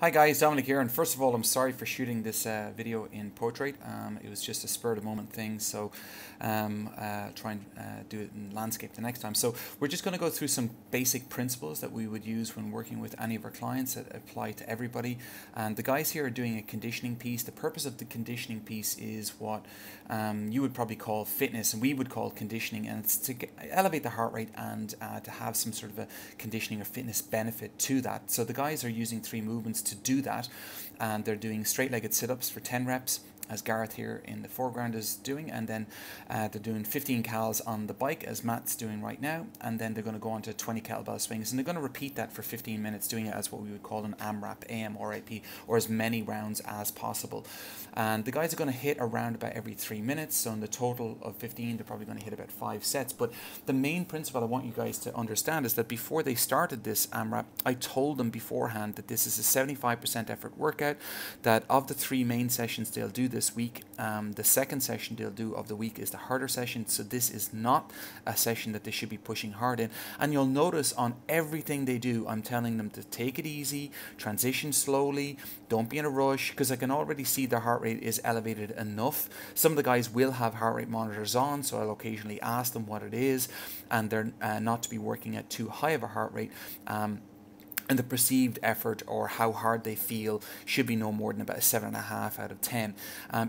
Hi guys, Dominic here, and first of all, I'm sorry for shooting this video in portrait. It was just a spur of the moment thing, so try and do it in landscape the next time. So we're just going to go through some basic principles that we would use when working with any of our clients that apply to everybody. And the guys here are doing a conditioning piece. The purpose of the conditioning piece is what you would probably call fitness, and we would call conditioning, and it's to elevate the heart rate and to have some sort of a conditioning or fitness benefit to that. So the guys are using 3 movements to do that, and they're doing straight-legged sit-ups for 10 reps, as Gareth here in the foreground is doing, and then they're doing 15 cals on the bike as Matt's doing right now, and then they're going to go on to 20 kettlebell swings, and they're going to repeat that for 15 minutes, doing it as what we would call an AMRAP, AMRAP, or as many rounds as possible. And the guys are going to hit around about every 3 minutes, so in the total of 15 they're probably going to hit about 5 sets. But the main principle I want you guys to understand is that before they started this AMRAP, I told them beforehand that this is a 75% effort workout, that of the 3 main sessions they'll do this week, the second session they'll do of the week is the harder session. So this is not a session that they should be pushing hard in. And you'll notice on everything they do, I'm telling them to take it easy, transition slowly, don't be in a rush, because I can already see their heart rate is elevated enough. Some of the guys will have heart rate monitors on, so I'll occasionally ask them what it is, and they're not to be working at too high of a heart rate. And the perceived effort or how hard they feel should be no more than about a 7.5 out of 10.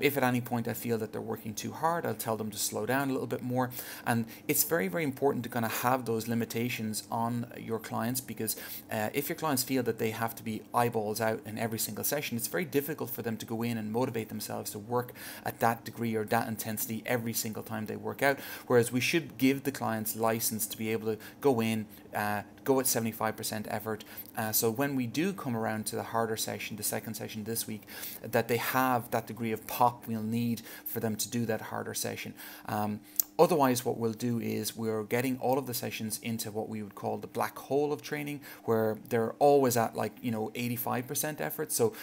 If at any point I feel that they're working too hard, I'll tell them to slow down a little bit more. And it's very, very important to kind of have those limitations on your clients, because if your clients feel that they have to be eyeballs out in every single session, it's very difficult for them to go in and motivate themselves to work at that degree or that intensity every single time they work out. Whereas we should give the clients license to be able to go in, go at 75% effort. So when we do come around to the harder session, the second session this week, that they have that degree of pop we'll need for them to do that harder session. Otherwise, what we'll do is we're getting all of the sessions into what we would call the black hole of training, where they're always at 85% effort. So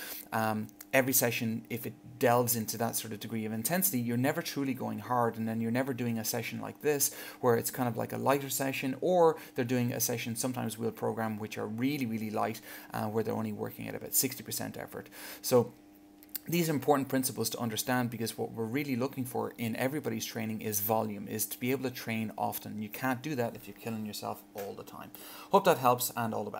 every session, if it delves into that sort of degree of intensity, you're never truly going hard, and then you're never doing a session like this where it's kind of like a lighter session, or they're doing a session, sometimes we'll program, which are really, really light, where they're only working at about 60% effort. So these are important principles to understand, because what we're really looking for in everybody's training is volume, is to be able to train often. You can't do that if you're killing yourself all the time. Hope that helps, and all the best.